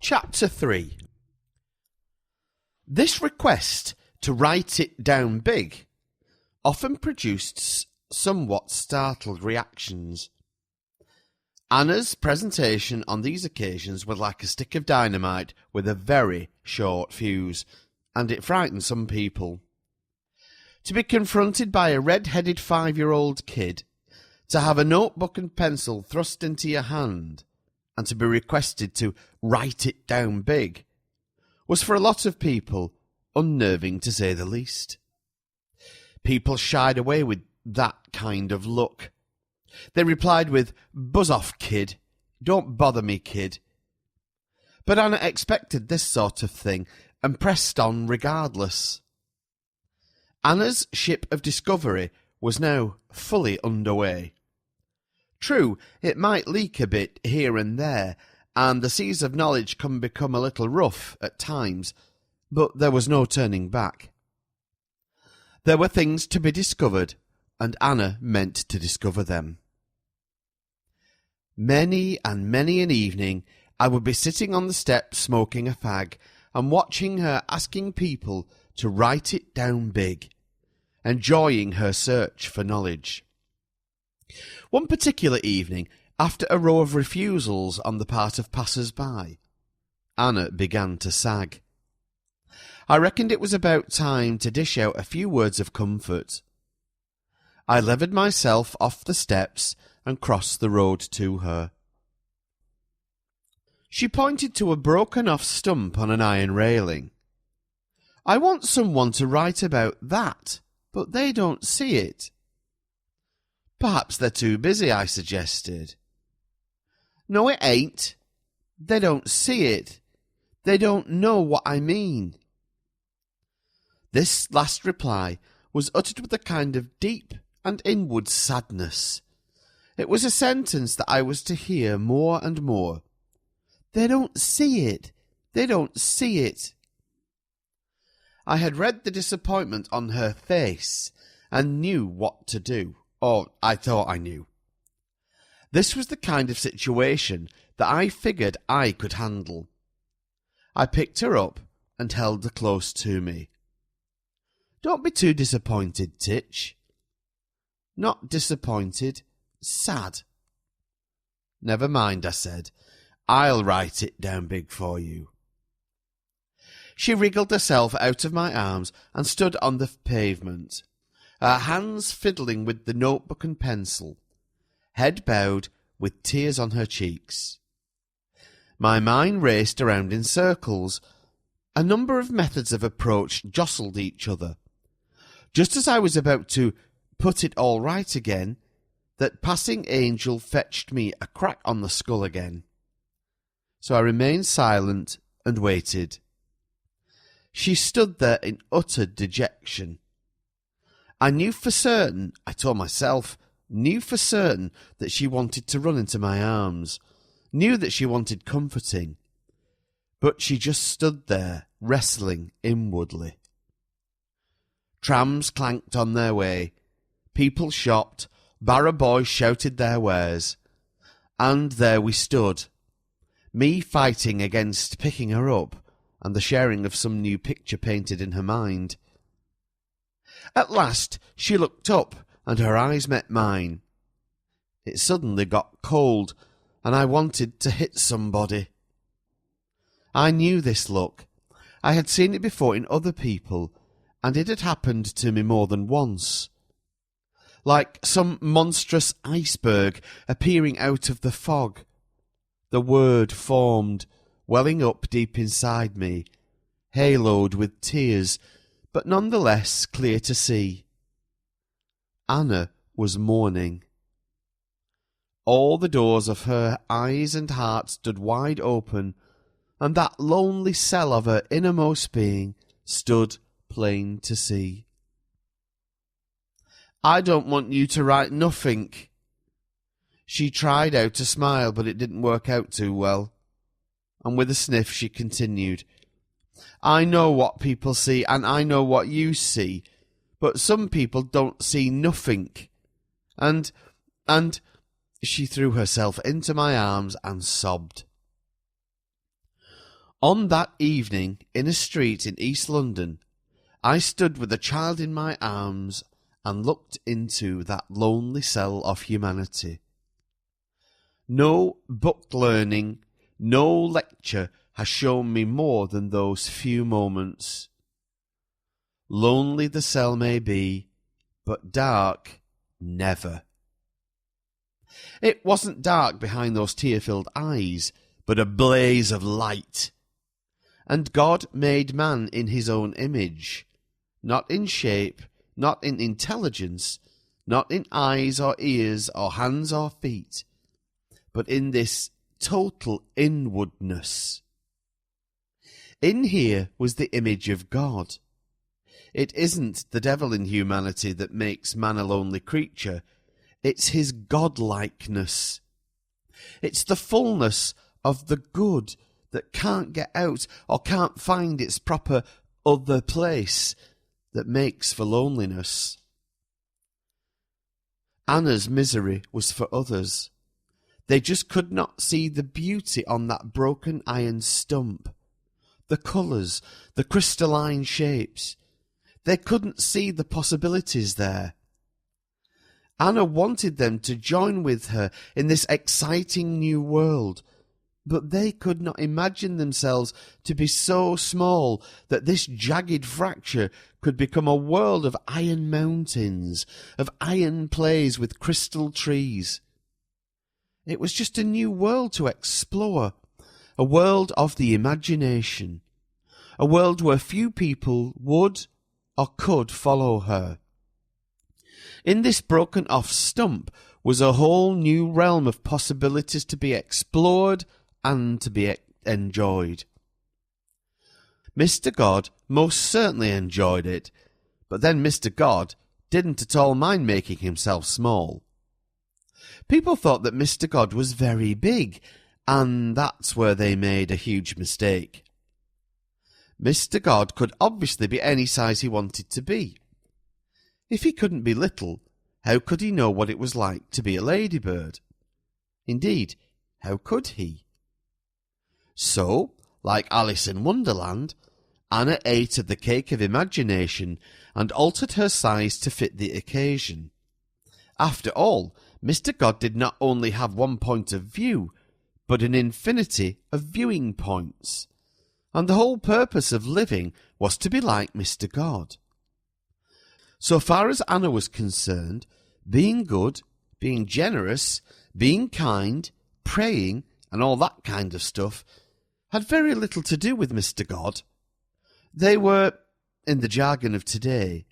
Chapter 3. This request to write it down big often produced somewhat startled reactions. Anna's presentation on these occasions was like a stick of dynamite with a very short fuse, and it frightened some people. To be confronted by a red-headed 5-year-old kid, to have a notebook and pencil thrust into your hand, and to be requested to write it down big, was for a lot of people unnerving to say the least. People shied away with that kind of look. They replied with, "Buzz off, kid. Don't bother me, kid." But Anna expected this sort of thing and pressed on regardless. Anna's ship of discovery was now fully underway. True, it might leak a bit here and there, and the seas of knowledge can become a little rough at times, but there was no turning back. There were things to be discovered, and Anna meant to discover them. Many and many an evening I would be sitting on the steps smoking a fag and watching her asking people to write it down big, enjoying her search for knowledge. One particular evening, after a row of refusals on the part of passers-by, Anna began to sag. I reckoned it was about time to dish out a few words of comfort. I levered myself off the steps and crossed the road to her. She pointed to a broken-off stump on an iron railing. "I want someone to write about that, but they don't see it." "Perhaps they're too busy," I suggested. "No, it ain't. They don't see it. They don't know what I mean." This last reply was uttered with a kind of deep and inward sadness. It was a sentence that I was to hear more and more. "They don't see it. They don't see it." I had read the disappointment on her face and knew what to do. Or I thought I knew. This was the kind of situation that I figured I could handle. I picked her up and held her close to me. "Don't be too disappointed, Titch." "Not disappointed, sad." "Never mind," I said. "I'll write it down big for you." She wriggled herself out of my arms and stood on the pavement, her hands fiddling with the notebook and pencil, head bowed with tears on her cheeks. My mind raced around in circles. A number of methods of approach jostled each other. Just as I was about to put it all right again, that passing angel fetched me a crack on the skull again. So I remained silent and waited. She stood there in utter dejection. I knew for certain, I told myself, knew for certain that she wanted to run into my arms, knew that she wanted comforting, but she just stood there, wrestling inwardly. Trams clanked on their way, people shopped, barra boys shouted their wares, and there we stood, me fighting against picking her up and the sharing of some new picture painted in her mind. At last she looked up and her eyes met mine. It suddenly got cold and I wanted to hit somebody. I knew this look. I had seen it before in other people, and it had happened to me more than once. Like some monstrous iceberg appearing out of the fog, the word formed, welling up deep inside me, haloed with tears, but none the less clear to see. Anna was mourning. All the doors of her eyes and heart stood wide open, and that lonely cell of her innermost being stood plain to see. "I don't want you to write nothink." She tried out a smile, but it didn't work out too well, and with a sniff she continued, "I know what people see, and I know what you see, but some people don't see nothink. And she threw herself into my arms and sobbed. On that evening, in a street in East London, I stood with a child in my arms and looked into that lonely cell of humanity. No book learning, no lecture has shown me more than those few moments. Lonely the cell may be, but dark never. It wasn't dark behind those tear-filled eyes, but a blaze of light. And God made man in his own image, not in shape, not in intelligence, not in eyes or ears or hands or feet, but in this total inwardness. In here was the image of God. It isn't the devil in humanity that makes man a lonely creature. It's his godlikeness. It's the fullness of the good that can't get out or can't find its proper other place that makes for loneliness. Anna's misery was for others. They just could not see the beauty on that broken iron stump, the colours, the crystalline shapes. They couldn't see the possibilities there. Anna wanted them to join with her in this exciting new world, but they could not imagine themselves to be so small that this jagged fracture could become a world of iron mountains, of iron plains with crystal trees. It was just a new world to explore, a world of the imagination, a world where few people would or could follow her. In this broken-off stump was a whole new realm of possibilities to be explored and to be enjoyed. Mr. God most certainly enjoyed it, but then Mr. God didn't at all mind making himself small. People thought that Mr. God was very big, and that's where they made a huge mistake. Mr. God could obviously be any size he wanted to be. If he couldn't be little, how could he know what it was like to be a ladybird? Indeed, how could he? So, like Alice in Wonderland, Anna ate of the cake of imagination and altered her size to fit the occasion. After all, Mr. God did not only have one point of view, but an infinity of viewing points, and the whole purpose of living was to be like Mr. God. So far as Anna was concerned, being good, being generous, being kind, praying, and all that kind of stuff had very little to do with Mr. God. They were, in the jargon of today,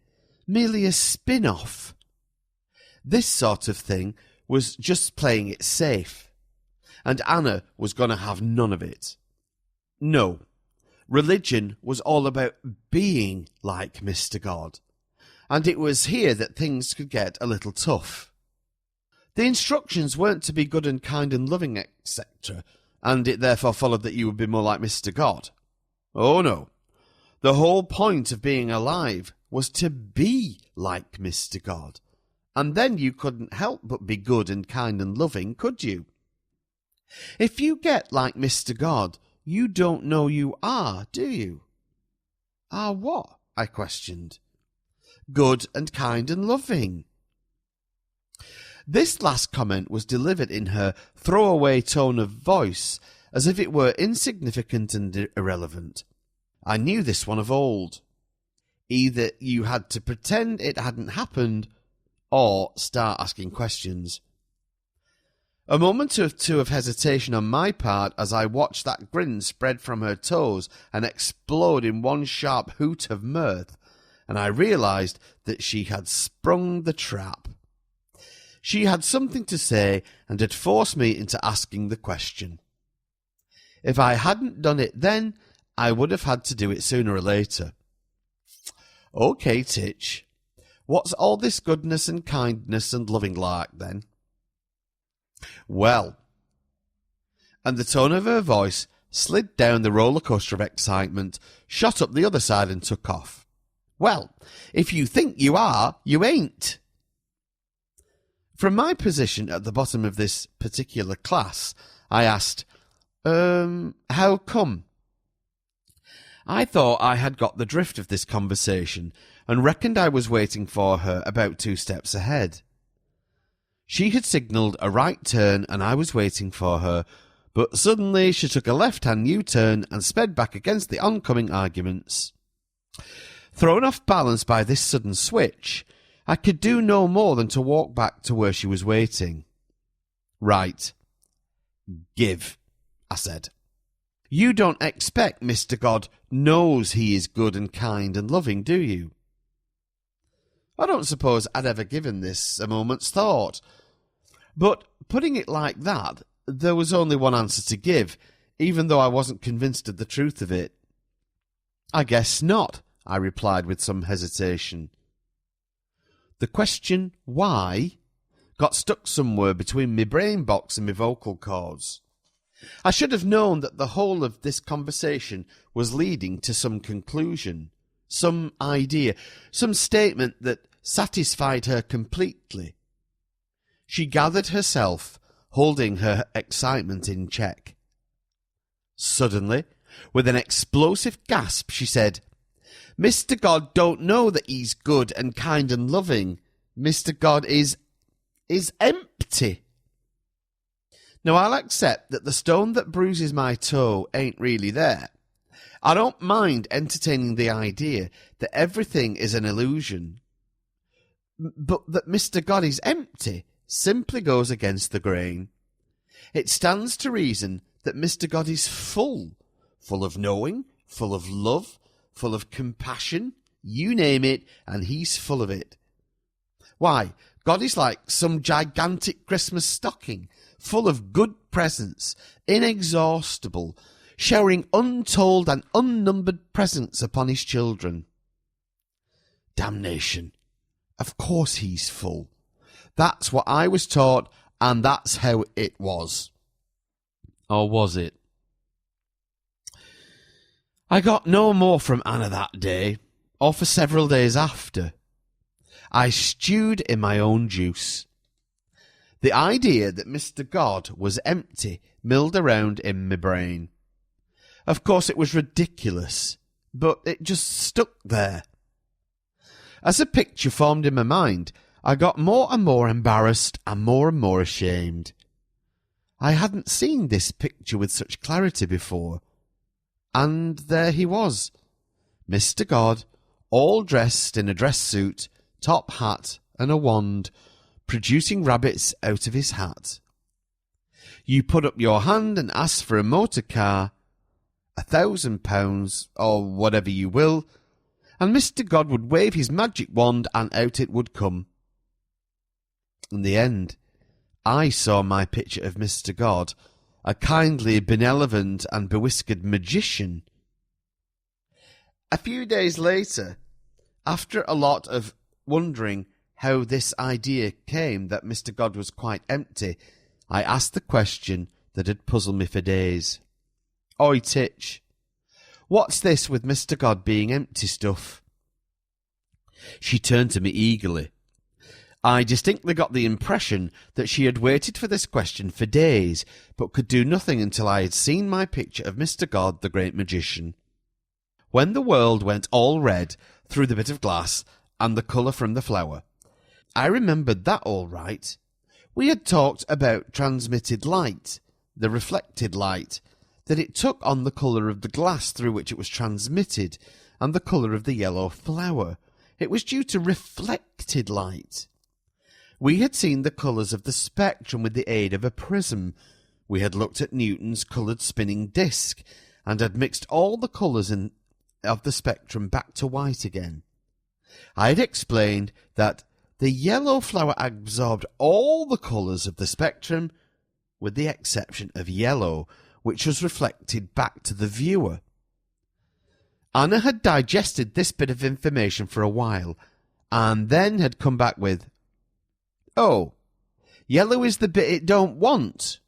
merely a spin-off. This sort of thing was just playing it safe, and Anna was going to have none of it. No, religion was all about being like Mr. God, and it was here that things could get a little tough. The instructions weren't to be good and kind and loving, etc., and it therefore followed that you would be more like Mr. God. Oh no, the whole point of being alive was to be like Mr. God, and then you couldn't help but be good and kind and loving, could you? If you get like Mr. God, you don't know you are, do you? Are what? I questioned. Good and kind and loving. This last comment was delivered in her throwaway tone of voice, as if it were insignificant and irrelevant. I knew this one of old. Either you had to pretend it hadn't happened, or start asking questions. A moment or two of hesitation on my part as I watched that grin spread from her toes and explode in one sharp hoot of mirth, and I realised that she had sprung the trap. She had something to say and had forced me into asking the question. If I hadn't done it then, I would have had to do it sooner or later. OK, Titch, what's all this goodness and kindness and loving like then? Well, and the tone of her voice slid down the roller coaster of excitement, shot up the other side and took off. Well, if you think you are, you ain't. From my position at the bottom of this particular class, I asked, how come? I thought I had got the drift of this conversation and reckoned I was waiting for her about 2 steps ahead. She had signalled a right turn and I was waiting for her, but suddenly she took a left-hand U-turn and sped back against the oncoming arguments. Thrown off balance by this sudden switch, I could do no more than to walk back to where she was waiting. "Right. Give," I said. "You don't expect Mr. God knows he is good and kind and loving, do you?" I don't suppose I'd ever given this a moment's thought. But putting it like that, there was only one answer to give, even though I wasn't convinced of the truth of it. "I guess not," I replied with some hesitation. The question, why, got stuck somewhere between my brain box and my vocal cords. I should have known that the whole of this conversation was leading to some conclusion, some idea, some statement that satisfied her completely. She gathered herself, holding her excitement in check. Suddenly, with an explosive gasp, she said, "Mr. God don't know that he's good and kind and loving. Mr. God is empty." Now, I'll accept that the stone that bruises my toe ain't really there. I don't mind entertaining the idea that everything is an illusion. But that Mr. God is empty simply goes against the grain. It stands to reason that Mr. God is full of knowing, full of love, full of compassion, you name it, and he's full of it. Why, God is like some gigantic Christmas stocking, full of good presents, inexhaustible, showering untold and unnumbered presents upon his children. Damnation. Of course he's full. That's what I was taught, and that's how it was. Or was it? I got no more from Anna that day, or for several days after. I stewed in my own juice. The idea that Mr. God was empty milled around in my brain. Of course it was ridiculous, but it just stuck there. As a picture formed in my mind, I got more and more embarrassed and more ashamed. I hadn't seen this picture with such clarity before. And there he was, Mr. God, all dressed in a dress suit, top hat and a wand, producing rabbits out of his hat. You put up your hand and ask for a motor car, £1,000, or whatever you will, and Mr. God would wave his magic wand and out it would come. In the end, I saw my picture of Mr. God, a kindly, benevolent and bewhiskered magician. A few days later, after a lot of wondering how this idea came that Mr. God was quite empty, I asked the question that had puzzled me for days. "Oi, Titch, what's this with Mr. God being empty stuff?" She turned to me eagerly. I distinctly got the impression that she had waited for this question for days, but could do nothing until I had seen my picture of Mr. God, the great magician. When the world went all red through the bit of glass and the colour from the flower, I remembered that all right. We had talked about transmitted light, the reflected light, that it took on the colour of the glass through which it was transmitted, and the colour of the yellow flower. It was due to reflected light. We had seen the colours of the spectrum with the aid of a prism. We had looked at Newton's coloured spinning disc, and had mixed all the colours of the spectrum back to white again. I had explained that the yellow flower absorbed all the colours of the spectrum, with the exception of yellow, which was reflected back to the viewer. Anna had digested this bit of information for a while, and then had come back with, "Oh, yellow is the bit it don't want."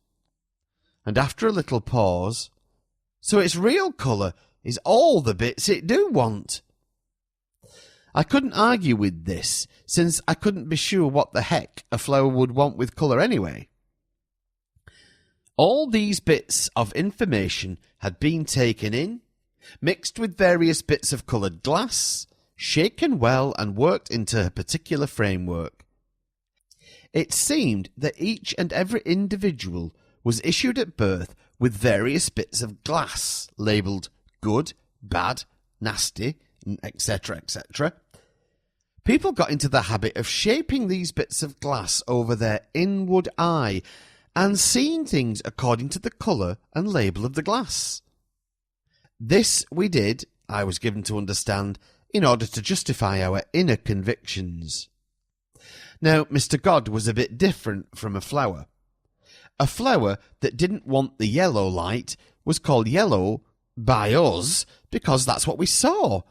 And after a little pause, "So its real colour is all the bits it do want." I couldn't argue with this, since I couldn't be sure what the heck a flower would want with colour anyway. All these bits of information had been taken in, mixed with various bits of coloured glass, shaken well and worked into a particular framework. It seemed that each and every individual was issued at birth with various bits of glass, labelled good, bad, nasty, etc., etc. People got into the habit of shaping these bits of glass over their inward eye and seeing things according to the colour and label of the glass. This we did, I was given to understand, in order to justify our inner convictions. Now, Mr. God was a bit different from a flower. A flower that didn't want the yellow light was called yellow by us because that's what we saw.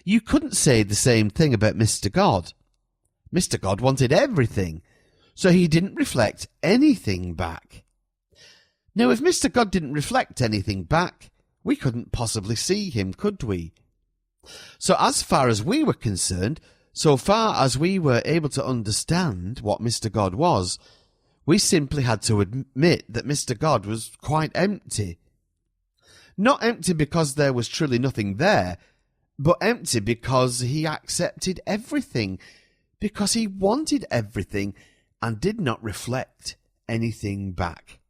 You couldn't say the same thing about Mr. God. Mr. God wanted everything, so he didn't reflect anything back. Now, if Mr. God didn't reflect anything back, we couldn't possibly see him, could we? So as far as we were concerned, so far as we were able to understand what Mr. God was, we simply had to admit that Mr. God was quite empty. Not empty because there was truly nothing there, but empty because he accepted everything, because he wanted everything and did not reflect anything back.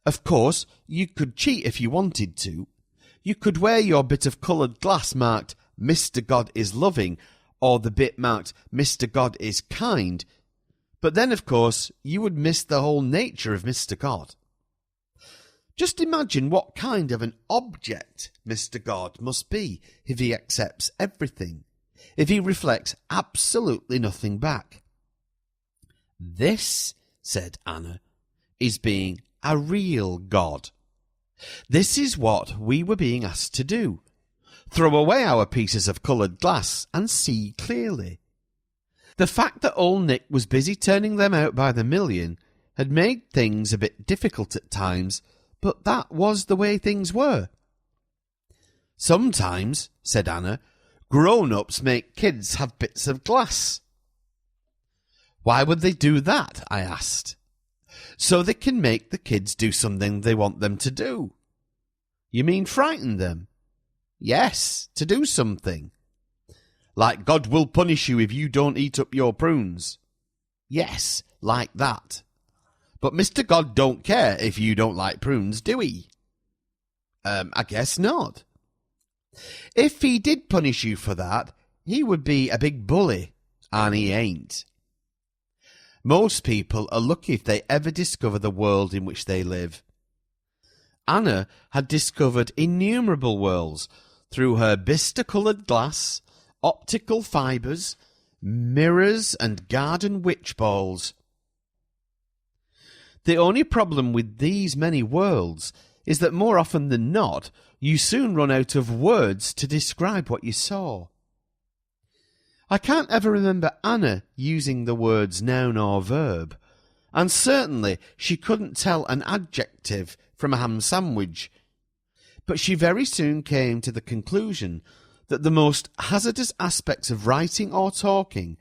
Of course, you could cheat if you wanted to. You could wear your bit of coloured glass marked Mr. God is loving, or the bit marked Mr. God is kind, but then, of course, you would miss the whole nature of Mr. God. Just imagine what kind of an object Mr. God must be if he accepts everything, if he reflects absolutely nothing back. This, said Anna, is being a real God. This is what we were being asked to do. Throw away our pieces of coloured glass and see clearly. The fact that old Nick was busy turning them out by the million had made things a bit difficult at times, but that was the way things were. Sometimes, said Anna, grown-ups make kids have bits of glass. Why would they do that? I asked. So they can make the kids do something they want them to do. You mean frighten them? Yes, to do something. Like God will punish you if you don't eat up your prunes. Yes, like that. But Mr. God don't care if you don't like prunes, do he? I guess not. If he did punish you for that, he would be a big bully, and he ain't. Most people are lucky if they ever discover the world in which they live. Anna had discovered innumerable worlds through her bistre-coloured glass, optical fibres, mirrors and garden witch balls. The only problem with these many worlds is that more often than not, you soon run out of words to describe what you saw. I can't ever remember Anna using the words noun or verb, and certainly she couldn't tell an adjective from a ham sandwich. But she very soon came to the conclusion that the most hazardous aspects of writing or talking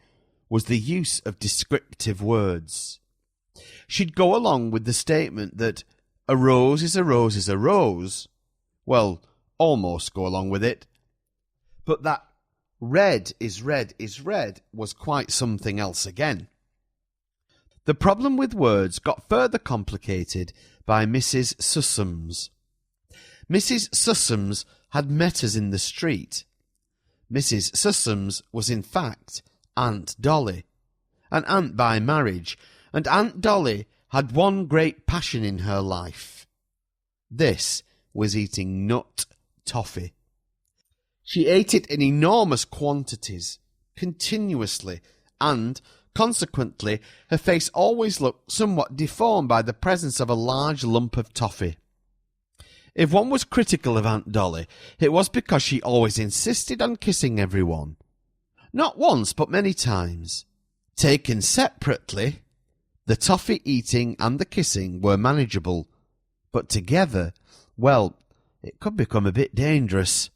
was the use of descriptive words. She'd go along with the statement that a rose is a rose is a rose. Well, almost go along with it. But that red is red is red was quite something else again. The problem with words got further complicated by Mrs. Sussums. Mrs. Sussums had met us in the street. Mrs. Sussums was in fact Aunt Dolly, an aunt by marriage, and Aunt Dolly had one great passion in her life. This was eating nut toffee. She ate it in enormous quantities, continuously, and, consequently, her face always looked somewhat deformed by the presence of a large lump of toffee. If one was critical of Aunt Dolly, it was because she always insisted on kissing everyone. Not once, but many times. Taken separately, the toffee eating and the kissing were manageable, but together, well, it could become a bit dangerous.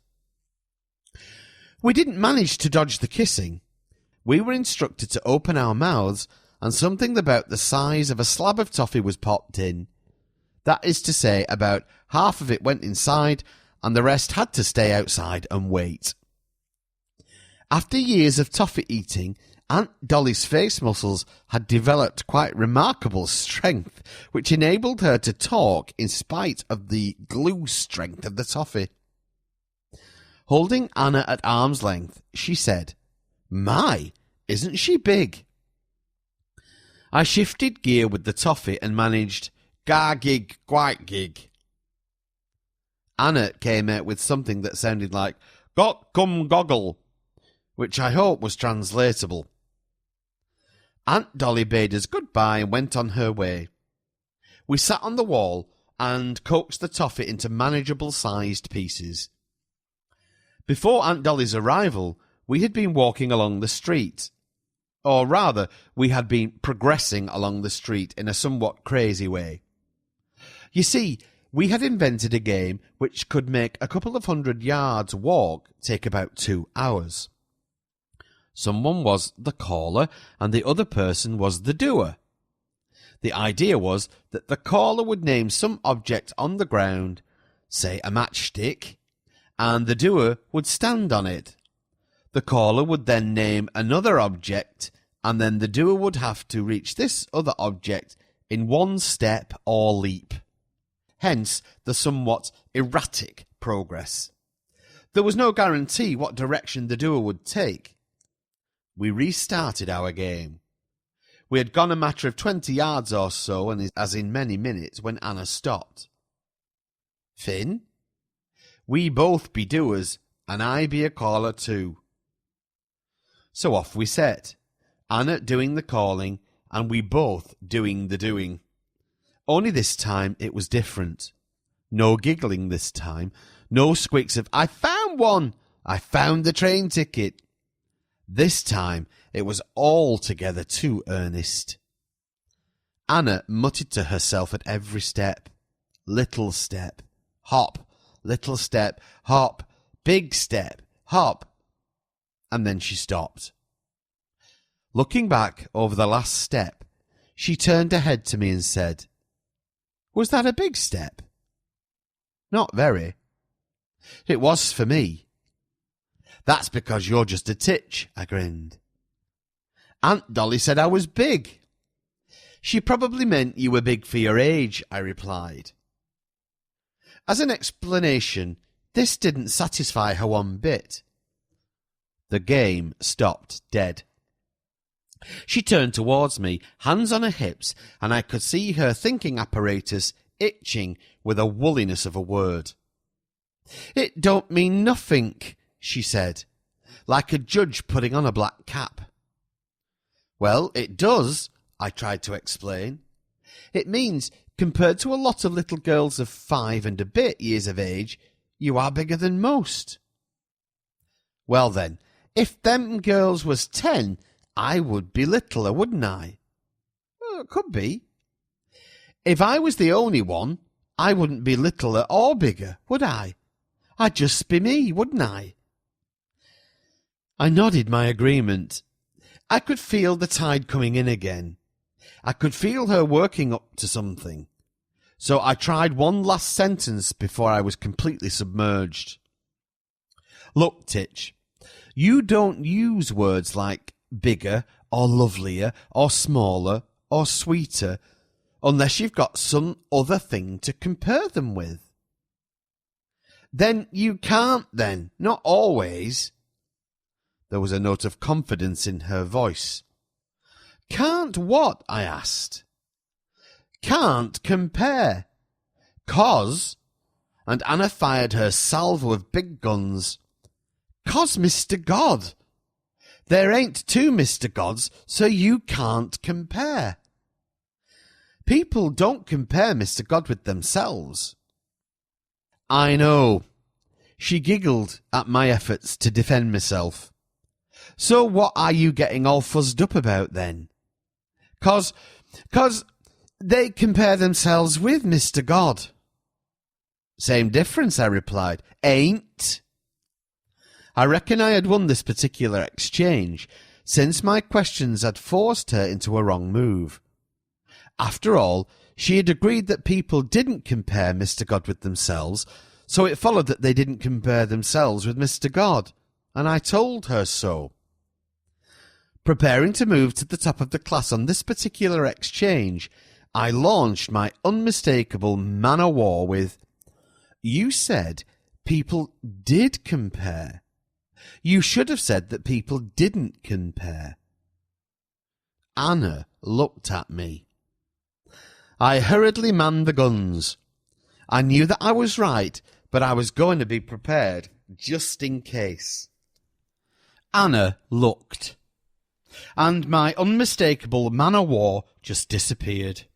We didn't manage to dodge the kissing. We were instructed to open our mouths, and something about the size of a slab of toffee was popped in. That is to say, about half of it went inside, and the rest had to stay outside and wait. After years of toffee eating, Aunt Dolly's face muscles had developed quite remarkable strength, which enabled her to talk in spite of the glue strength of the toffee. Holding Anna at arm's length, she said, "My, isn't she big?" I shifted gear with the toffee and managed, "Gar-gig, quite-gig." Anna came out with something that sounded like, "Got cum goggle," which I hope was translatable. Aunt Dolly bade us goodbye and went on her way. We sat on the wall and coaxed the toffee into manageable-sized pieces. Before Aunt Dolly's arrival, we had been walking along the street. Or rather, we had been progressing along the street in a somewhat crazy way. You see, we had invented a game which could make a couple of 100 yards walk take about 2 hours. Someone was the caller and the other person was the doer. The idea was that the caller would name some object on the ground, say a matchstick, and the doer would stand on it. The caller would then name another object, and then the doer would have to reach this other object in one step or leap. Hence the somewhat erratic progress. There was no guarantee what direction the doer would take. We restarted our game. We had gone a matter of 20 yards or so, and as in many minutes, when Anna stopped. "Finn, we both be doers, and I be a caller too." So off we set, Anna doing the calling, and we both doing the doing. Only this time it was different. No giggling this time, no squeaks of, "I found one! I found the train ticket!" This time it was altogether too earnest. Anna muttered to herself at every step. Little step, hop, little step, hop, big step, hop. And then she stopped. Looking back over the last step, she turned her head to me and said, "Was that a big step?" "Not very." "It was for me." "That's because you're just a titch," I grinned. "Aunt Dolly said I was big." "She probably meant you were big for your age," I replied. As an explanation, this didn't satisfy her one bit. The game stopped dead. She turned towards me, hands on her hips, and I could see her thinking apparatus itching with a woolliness of a word. "It don't mean nothink," she said, like a judge putting on a black cap. "Well, it does," I tried to explain. "It means, compared to a lot of little girls of 5 and a bit years of age, you are bigger than most." "Well then, if them girls was 10, I would be littler, wouldn't I?" "Well, it could be." "If I was the only one, I wouldn't be littler or bigger, would I? I'd just be me, wouldn't I?" I nodded my agreement. I could feel the tide coming in again. I could feel her working up to something. So I tried one last sentence before I was completely submerged. "Look, Titch, you don't use words like bigger or lovelier or smaller or sweeter unless you've got some other thing to compare them with." "Then you can't then, not always." There was a note of confidence in her voice. "Can't what?" I asked. "Can't compare. 'Cause," and Anna fired her salvo of big guns, "'cause, Mr. God. There ain't two Mr. Gods, so you can't compare. People don't compare Mr. God with themselves." I know. She giggled at my efforts to defend myself. "So what are you getting all fuzzed up about then?" Cause they compare themselves with Mr. God." "Same difference," I replied. "Ain't." I reckon I had won this particular exchange, since my questions had forced her into a wrong move. After all, she had agreed that people didn't compare Mr. God with themselves, So it followed that they didn't compare themselves with Mr. God, and I told her so. Preparing to move to the top of the class on this particular exchange, I launched my unmistakable man-o'-war with, "You said people did compare. You should have said that people didn't compare." Anna looked at me. I hurriedly manned the guns. I knew that I was right, but I was going to be prepared just in case. Anna looked, and my unmistakable man-o'-war just disappeared.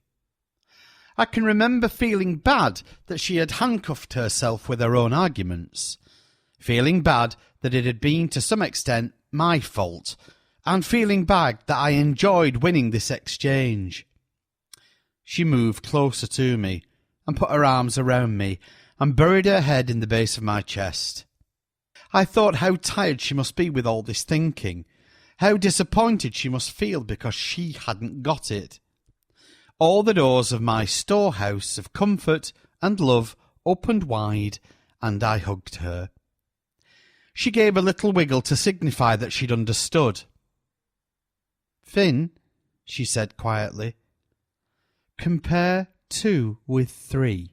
I can remember feeling bad that she had handcuffed herself with her own arguments, feeling bad that it had been to some extent my fault, and feeling bad that I enjoyed winning this exchange. She moved closer to me and put her arms around me and buried her head in the base of my chest. I thought how tired she must be with all this thinking, how disappointed she must feel because she hadn't got it. All the doors of my storehouse of comfort and love opened wide, and I hugged her. She gave a little wiggle to signify that she'd understood. "Finn," she said quietly, "compare 2 with 3.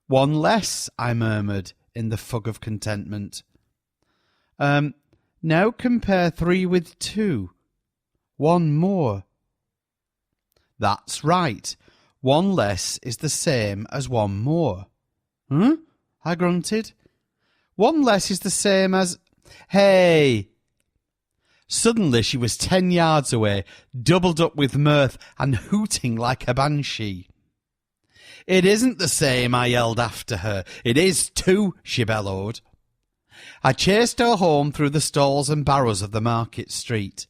"One less," I murmured in the fug of contentment. Now compare 3 with 2. 1 more." "That's right. 1 less is the same as 1 more." "Huh?" I grunted. "1 less is the same as—" "Hey!" Suddenly she was 10 yards away, doubled up with mirth and hooting like a banshee. "It isn't the same," I yelled after her. "It is too," she bellowed. I chased her home through the stalls and barrows of the market street.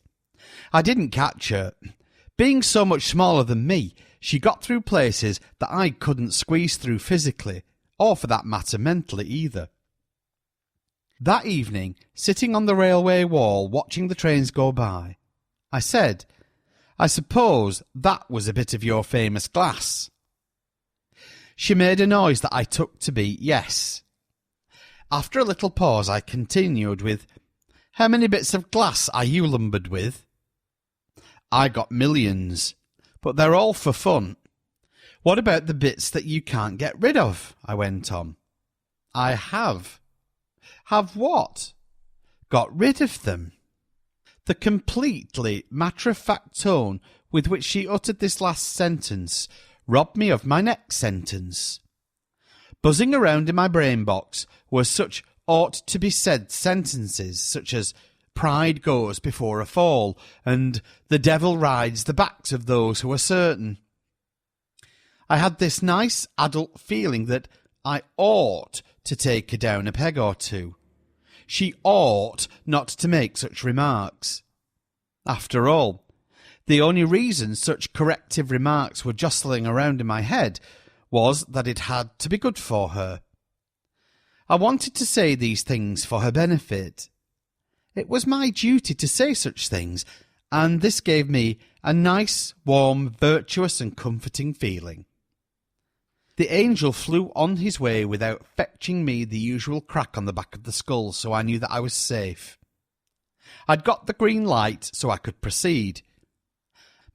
I didn't catch her. Being so much smaller than me, she got through places that I couldn't squeeze through physically, or for that matter mentally either. That evening, sitting on the railway wall watching the trains go by, I said, "I suppose that was a bit of your famous glass." She made a noise that I took to be yes. After a little pause, I continued with, "How many bits of glass are you lumbered with?" "I got millions, but they're all for fun." "What about the bits that you can't get rid of?" I went on. "I have." "Have what?" "Got rid of them." The completely matter-of-fact tone with which she uttered this last sentence robbed me of my next sentence. Buzzing around in my brain box were such ought-to-be-said sentences such as "pride goes before a fall" and "the devil rides the backs of those who are certain." I had this nice adult feeling that I ought to take her down a peg or two. She ought not to make such remarks. After all, the only reason such corrective remarks were jostling around in my head was that it had to be good for her. I wanted to say these things for her benefit. It was my duty to say such things, and this gave me a nice, warm, virtuous and comforting feeling. The angel flew on his way without fetching me the usual crack on the back of the skull, so I knew that I was safe. I'd got the green light, so I could proceed.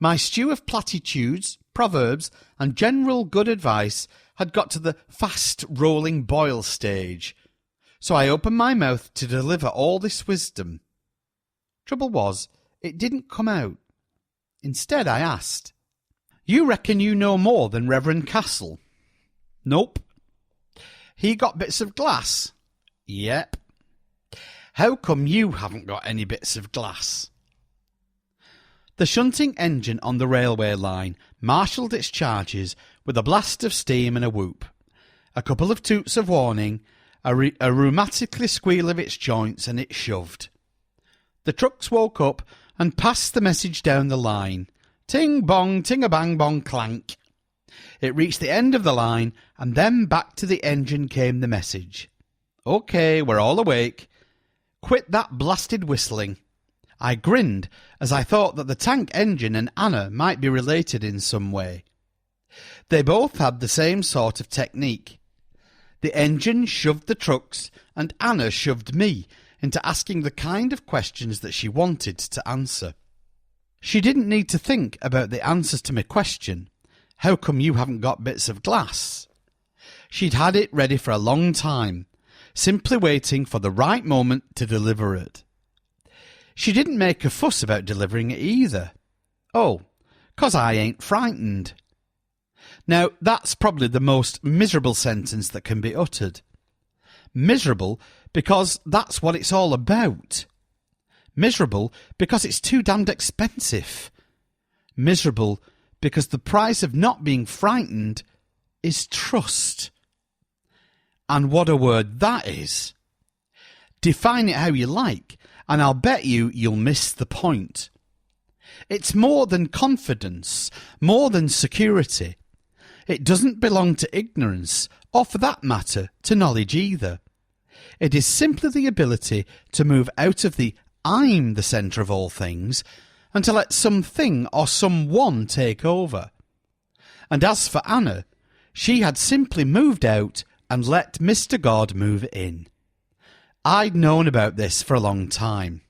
My stew of platitudes, proverbs, and general good advice had got to the fast-rolling boil stage, so I opened my mouth to deliver all this wisdom. Trouble was, it didn't come out. Instead, I asked, "You reckon you know more than Reverend Castle?" "Nope." "He got bits of glass?" "Yep." "How come you haven't got any bits of glass?" The shunting engine on the railway line marshalled its charges with a blast of steam and a whoop, a couple of toots of warning, a rheumatically squeal of its joints, and it shoved. The trucks woke up and passed the message down the line. Ting-bong, ting-a-bang-bong, clank. It reached the end of the line, and then back to the engine came the message. "OK, we're all awake. Quit that blasted whistling." I grinned as I thought that the tank engine and Anna might be related in some way. They both had the same sort of technique. The engine shoved the trucks, and Anna shoved me into asking the kind of questions that she wanted to answer. She didn't need to think about the answers to my question, "How come you haven't got bits of glass?" She'd had it ready for a long time, simply waiting for the right moment to deliver it. She didn't make a fuss about delivering it either. Oh, 'cause I ain't frightened. Now, that's probably the most miserable sentence that can be uttered. Miserable because that's what it's all about. Miserable because it's too damned expensive. Miserable because the price of not being frightened is trust. And what a word that is. Define it how you like, and I'll bet you'll miss the point. It's more than confidence, more than security. It doesn't belong to ignorance, or for that matter, to knowledge either. It is simply the ability to move out of the "I'm the centre of all things" and to let something or someone take over. And as for Anna, she had simply moved out and let Mr. God move in. I'd known about this for a long time.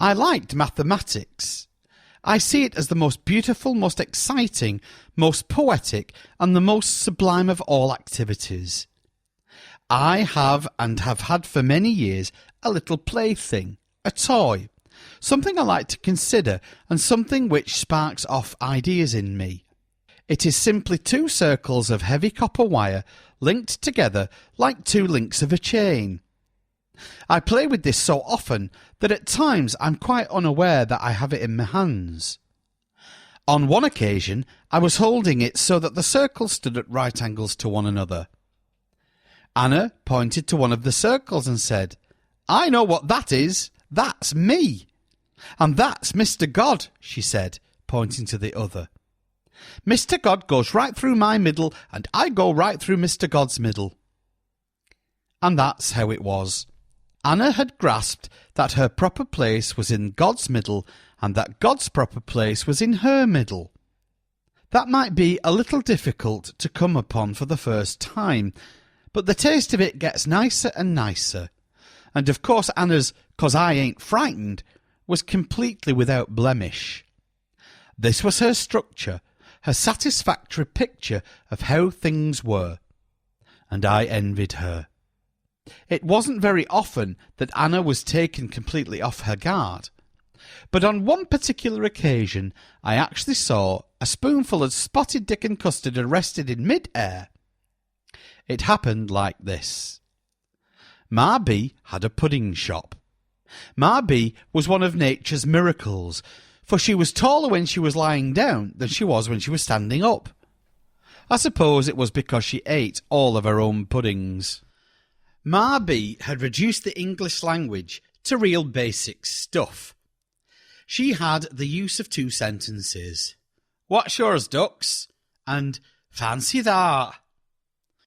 I liked mathematics. I see it as the most beautiful, most exciting, most poetic, and the most sublime of all activities. I have and have had for many years a little plaything, a toy, something I like to consider and something which sparks off ideas in me. It is simply two circles of heavy copper wire linked together like two links of a chain. I play with this so often that at times I'm quite unaware that I have it in my hands. On one occasion I was holding it so that the circles stood at right angles to one another. Anna pointed to one of the circles and said, "I know what that is. That's me. And that's Mr. God," she said, pointing to the other. "Mr. God goes right through my middle, and I go right through Mr. God's middle." And that's how it was. Anna had grasped that her proper place was in God's middle and that God's proper place was in her middle. That might be a little difficult to come upon for the first time, but the taste of it gets nicer and nicer. And of course Anna's "'cause I ain't frightened" was completely without blemish. This was her structure, her satisfactory picture of how things were. And I envied her. It wasn't very often that Anna was taken completely off her guard, but on one particular occasion I actually saw a spoonful of spotted dickon custard arrested in mid-air. It happened like this. Ma B had a pudding shop. Ma B was one of nature's miracles, for she was taller when she was lying down than she was when she was standing up. I suppose it was because she ate all of her own puddings. Ma B had reduced the English language to real basic stuff. She had the use of two sentences. "What's yours, ducks?" and "Fancy that."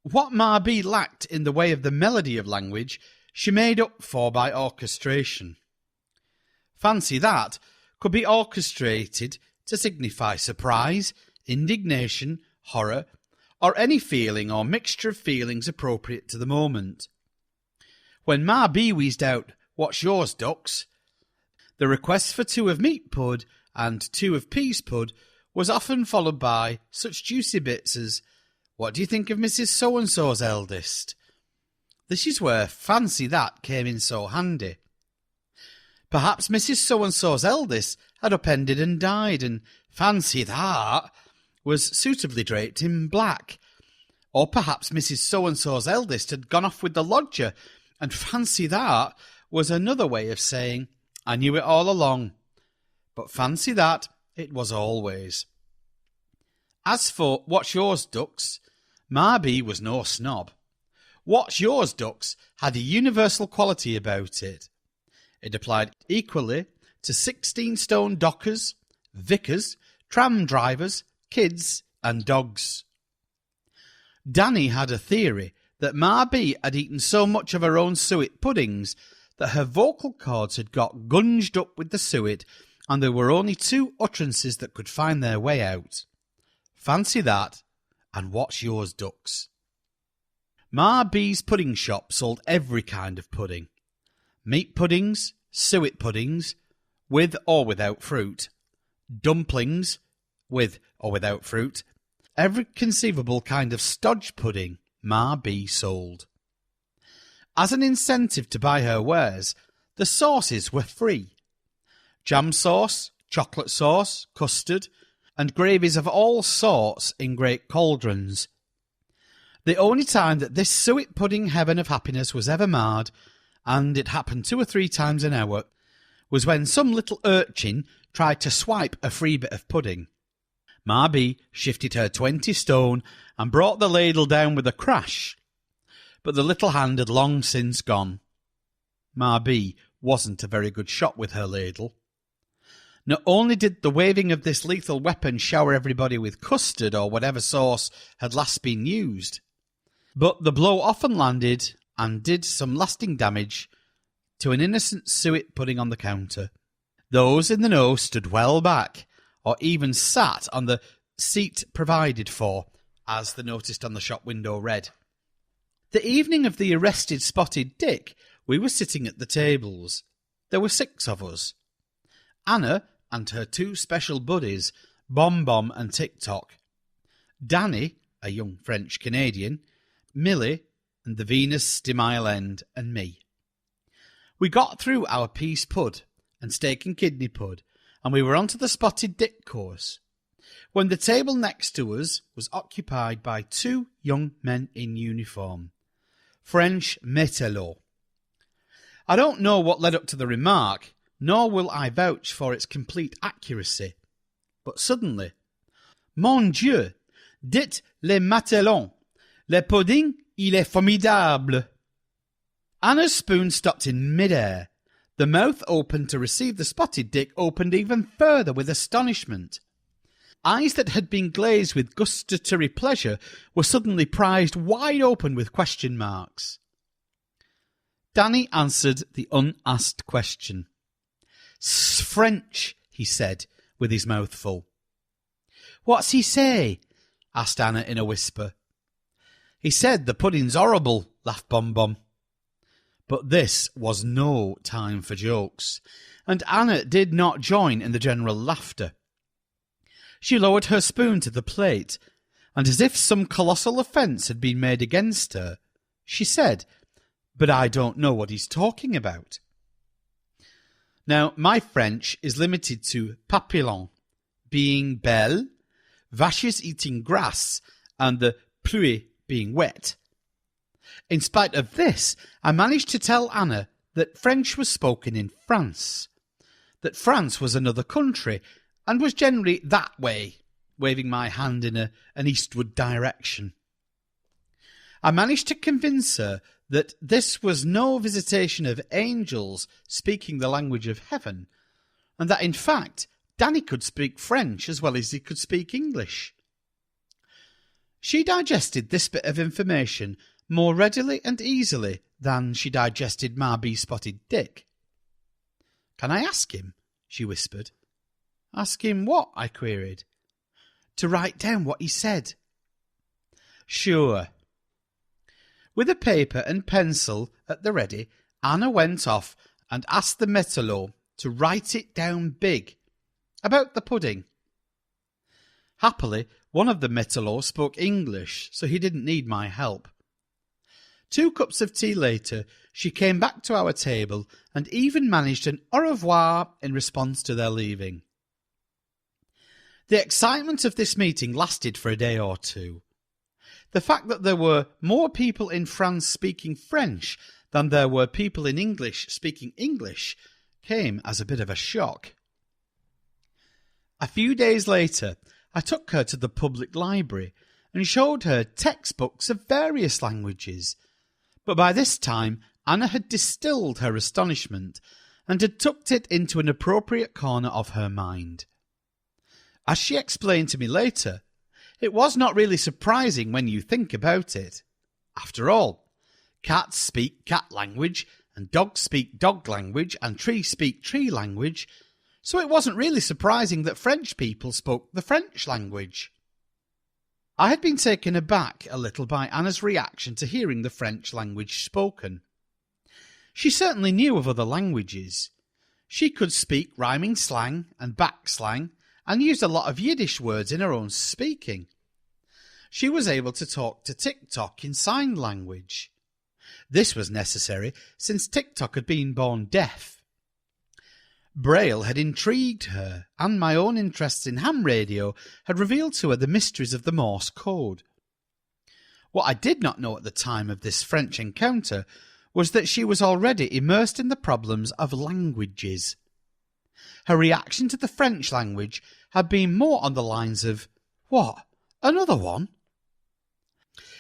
What Ma B lacked in the way of the melody of language, she made up for by orchestration. "Fancy that" could be orchestrated to signify surprise, indignation, horror, or any feeling or mixture of feelings appropriate to the moment. When Ma B wheezed out, "What's yours, ducks?" the request for 2 of meat pud and 2 of peas pud was often followed by such juicy bits as, "What do you think of Mrs. So-and-so's eldest?" This is where "fancy that" came in so handy. Perhaps Mrs. So-and-so's eldest had upended and died, and "fancy that" was suitably draped in black. Or perhaps Mrs. So-and-so's eldest had gone off with the lodger, and "fancy that" was another way of saying, "I knew it all along." But "fancy that" it was always. As for "What's yours, ducks?" Ma B was no snob. "What's yours, ducks" had a universal quality about it. It applied equally to 16-stone dockers, vicars, tram drivers, kids, and dogs. Danny had a theory that Ma B had eaten so much of her own suet puddings that her vocal cords had got gunged up with the suet, and there were only 2 utterances that could find their way out. "Fancy that" and "What's yours, ducks?" Ma B's pudding shop sold every kind of pudding. Meat puddings, suet puddings, with or without fruit, dumplings, with or without fruit, every conceivable kind of stodge pudding Ma B sold. As an incentive to buy her wares, the sauces were free. Jam sauce, chocolate sauce, custard, and gravies of all sorts in great cauldrons. The only time that this suet pudding heaven of happiness was ever marred, and it happened 2 or 3 times an hour, was when some little urchin tried to swipe a free bit of pudding. Ma B shifted her 20 stone and brought the ladle down with a crash, but the little hand had long since gone. Ma B wasn't a very good shot with her ladle. Not only did the waving of this lethal weapon shower everybody with custard or whatever sauce had last been used, but the blow often landed and did some lasting damage to an innocent suet pudding on the counter. Those in the know stood well back, or even sat on the seat provided for, as the notice on the shop window read. The evening of the arrested Spotted Dick, we were sitting at the tables. There were 6 of us. Anna and her 2 special buddies, Bom Bom and Tick-Tock, Danny, a young French-Canadian, Millie, and the Venus de Mile End, and me. We got through our peas pud and steak and kidney pud, and we were on to the Spotted Dick course, when the table next to us was occupied by 2 young men in uniform, French matelots. I don't know what led up to the remark, nor will I vouch for its complete accuracy, but suddenly, Mon Dieu, dites les matelots, le pudding, il est formidable. Anna's spoon stopped in mid-air. The mouth opened to receive the Spotted Dick opened even further with astonishment. Eyes that had been glazed with gustatory pleasure were suddenly prized wide open with question marks. Danny answered the unasked question. "'S French," he said, with his mouth full. "What's he say?" asked Anna in a whisper. "He said the pudding's horrible," laughed Bom Bom. But this was no time for jokes, and Anna did not join in the general laughter. She lowered her spoon to the plate, and as if some colossal offence had been made against her, she said, "But I don't know what he's talking about." Now, my French is limited to papillon, being belle, vaches eating grass, and the pluie being wet. In spite of this, I managed to tell Anna that French was spoken in France, that France was another country, and was generally that way, waving my hand in an eastward direction. I managed to convince her that this was no visitation of angels speaking the language of heaven, and that in fact Danny could speak French as well as he could speak English. She digested this bit of information more readily and easily than she digested Ma B Spotted Dick. "Can I ask him?" she whispered. "Ask him what?" I queried. "To write down what he said." "Sure." With a paper and pencil at the ready, Anna went off and asked the matelot to write it down big, about the pudding. Happily, one of the matelots spoke English, so he didn't need my help. 2 cups of tea later, she came back to our table and even managed an au revoir in response to their leaving. The excitement of this meeting lasted for a day or 2. The fact that there were more people in France speaking French than there were people in English speaking English came as a bit of a shock. A few days later, I took her to the public library and showed her textbooks of various languages, but by this time Anna had distilled her astonishment and had tucked it into an appropriate corner of her mind. As she explained to me later, it was not really surprising when you think about it. After all, cats speak cat language, and dogs speak dog language, and trees speak tree language, so it wasn't really surprising that French people spoke the French language. I had been taken aback a little by Anna's reaction to hearing the French language spoken. She certainly knew of other languages. She could speak rhyming slang and backslang and used a lot of Yiddish words in her own speaking. She was able to talk to TikTok in sign language. This was necessary since TikTok had been born deaf. Braille had intrigued her, and my own interests in ham radio had revealed to her the mysteries of the Morse code. What I did not know at the time of this French encounter was that she was already immersed in the problems of languages. Her reaction to the French language had been more on the lines of, "What, another one?"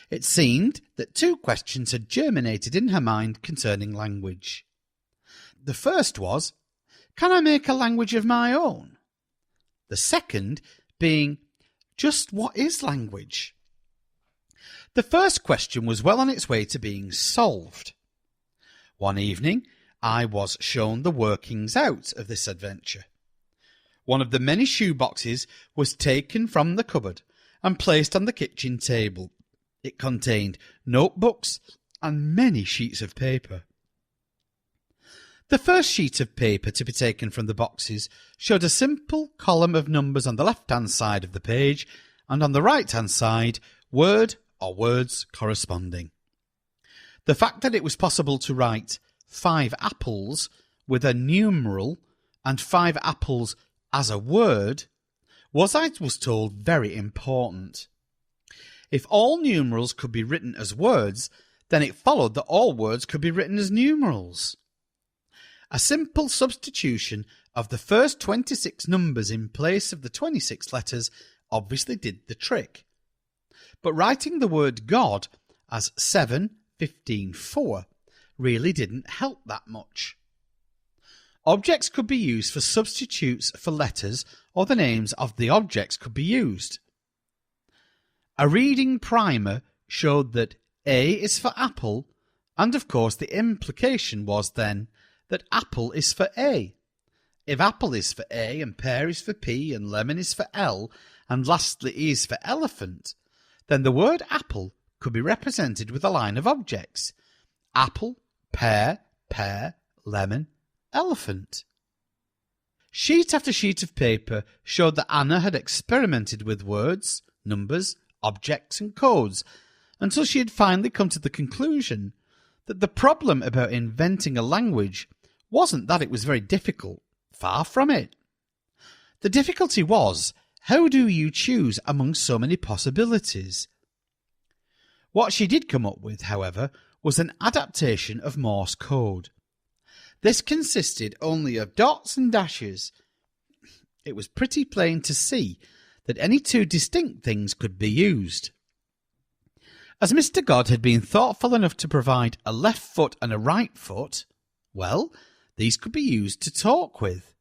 It seemed that two questions had germinated in her mind concerning language. The first was, can I make a language of my own? The second being, just what is language? The first question was well on its way to being solved. One evening, I was shown the workings out of this adventure. One of the many shoeboxes was taken from the cupboard and placed on the kitchen table. It contained notebooks and many sheets of paper. The first sheet of paper to be taken from the boxes showed a simple column of numbers on the left-hand side of the page, and on the right-hand side, word or words corresponding. The fact that it was possible to write 5 apples with a numeral and 5 apples as a word was, I was told, very important. If all numerals could be written as words, then it followed that all words could be written as numerals. A simple substitution of the first 26 numbers in place of the 26 letters obviously did the trick. But writing the word God as 7, 15, 4 really didn't help that much. Objects could be used for substitutes for letters, or the names of the objects could be used. A reading primer showed that A is for apple, and of course the implication was then that apple is for A. If apple is for A, and pear is for P, and lemon is for L, and lastly E is for elephant, then the word apple could be represented with a line of objects. Apple, pear, lemon, elephant. Sheet after sheet of paper showed that Anna had experimented with words, numbers, objects and codes until she had finally come to the conclusion that the problem about inventing a language wasn't that it was very difficult. Far from it. The difficulty was, how do you choose among so many possibilities? What she did come up with, however, was an adaptation of Morse code. This consisted only of dots and dashes. It was pretty plain to see that any two distinct things could be used. As Mr. God had been thoughtful enough to provide a left foot and a right foot, well, these could be used to talk with.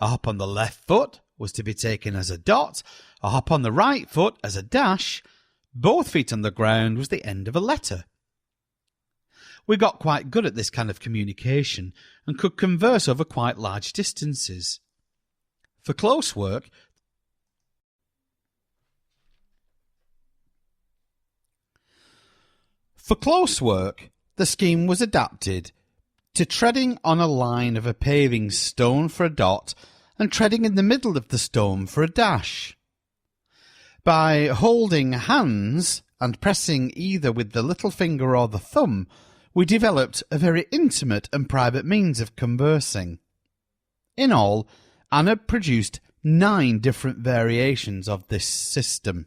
A hop on the left foot was to be taken as a dot, a hop on the right foot as a dash, both feet on the ground was the end of a letter. We got quite good at this kind of communication and could converse over quite large distances. For close work, the scheme was adapted to treading on a line of a paving stone for a dot and treading in the middle of the stone for a dash. By holding hands and pressing either with the little finger or the thumb, we developed a very intimate and private means of conversing. In all, Anna produced 9 different variations of this system.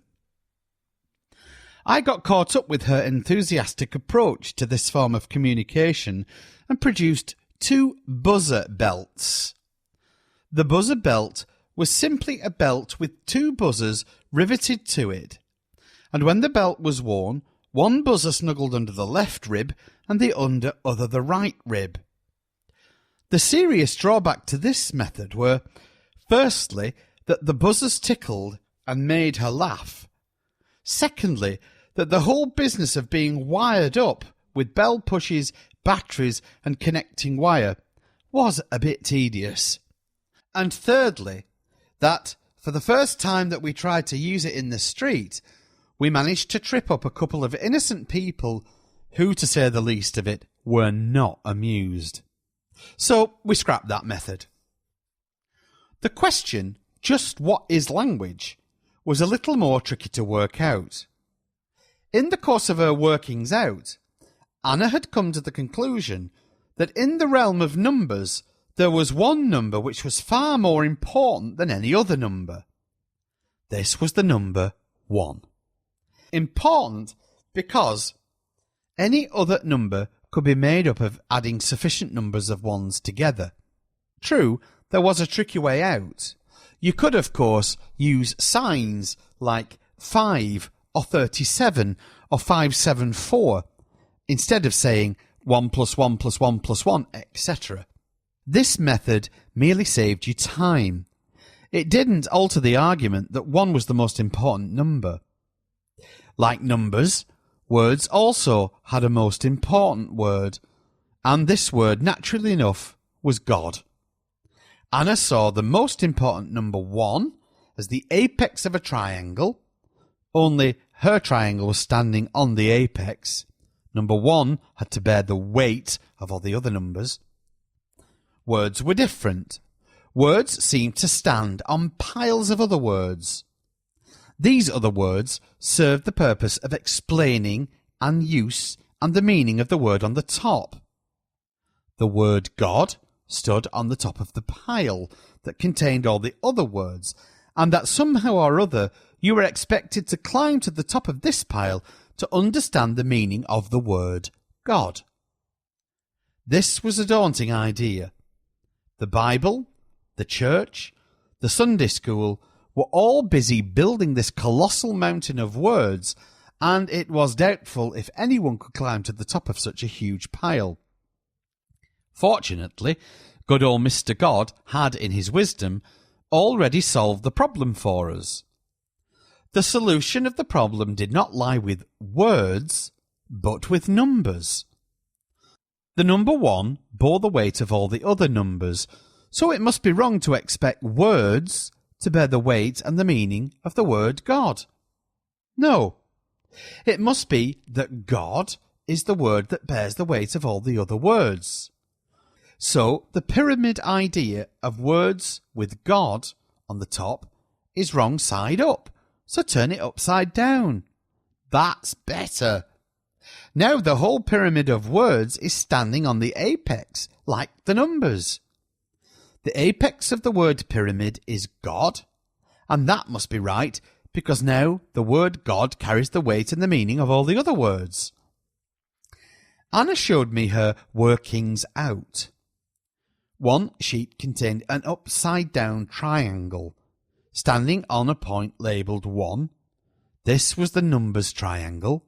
I got caught up with her enthusiastic approach to this form of communication and produced 2 buzzer belts. The buzzer belt was simply a belt with 2 buzzers riveted to it, and when the belt was worn, one buzzer snuggled under the left rib and the other the right rib. The serious drawback to this method were, firstly, that the buzzers tickled and made her laugh. Secondly, that the whole business of being wired up with bell pushes, batteries and connecting wire was a bit tedious. And thirdly, that for the first time that we tried to use it in the street, we managed to trip up a couple of innocent people who, to say the least of it, were not amused. So we scrapped that method. The question, just what is language, was a little more tricky to work out. In the course of her workings out, Anna had come to the conclusion that in the realm of numbers there was one number which was far more important than any other number. This was the number 1. Important because any other number could be made up of adding sufficient numbers of ones together. True, there was a tricky way out. You could, of course, use signs like 5 or 37 or 574 instead of saying 1 plus 1 plus 1 plus 1, etc. This method merely saved you time. It didn't alter the argument that 1 was the most important number. Like numbers, words also had a most important word, and this word, naturally enough, was God. Anna saw the most important number 1 as the apex of a triangle, only her triangle was standing on the apex. Number 1 had to bear the weight of all the other numbers. Words were different. Words seemed to stand on piles of other words. These other words served the purpose of explaining and use and the meaning of the word on the top. The word God stood on the top of the pile that contained all the other words, and that somehow or other you were expected to climb to the top of this pile to understand the meaning of the word God. This was a daunting idea. The Bible, the church, the Sunday school were all busy building this colossal mountain of words, and it was doubtful if anyone could climb to the top of such a huge pile. Fortunately, good old Mr. God had, in his wisdom, already solved the problem for us. The solution of the problem did not lie with words, but with numbers. The number 1 bore the weight of all the other numbers, so it must be wrong to expect words to bear the weight and the meaning of the word God. No, it must be that God is the word that bears the weight of all the other words. So the pyramid idea of words with God on the top is wrong side up, so turn it upside down. That's better. Now the whole pyramid of words is standing on the apex, like the numbers. The apex of the word pyramid is God, and that must be right, because now the word God carries the weight and the meaning of all the other words. Anna showed me her workings out. One sheet contained an upside-down triangle, standing on a point labelled 1. This was the numbers triangle.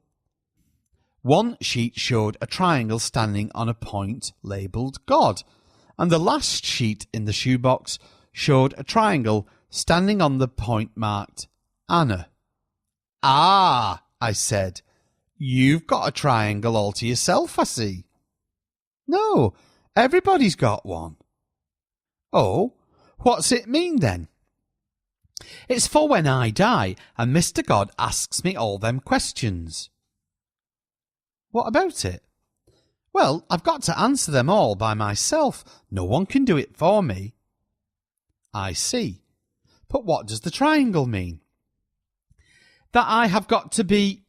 One sheet showed a triangle standing on a point labelled God, and the last sheet in the shoebox showed a triangle standing on the point marked Anna. Ah, I said, you've got a triangle all to yourself, I see. No, everybody's got one. Oh, what's it mean then? It's for when I die and Mr. God asks me all them questions. What about it? Well, I've got to answer them all by myself. No one can do it for me. I see. But what does the triangle mean? That I have got to be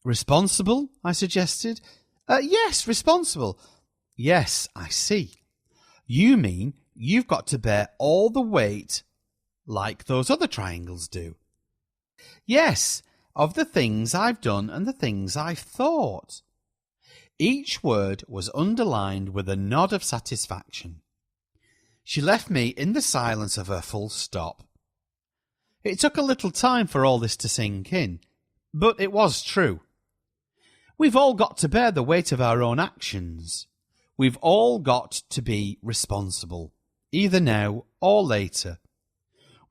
responsible, I suggested. Yes, responsible. Yes, I see. You mean you've got to bear all the weight like those other triangles do. Yes, of the things I've done and the things I've thought. Each word was underlined with a nod of satisfaction. She left me in the silence of her full stop. It took a little time for all this to sink in, but it was true. We've all got to bear the weight of our own actions. We've all got to be responsible, either now or later.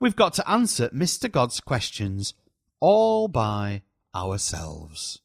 We've got to answer Mr. God's questions all by ourselves.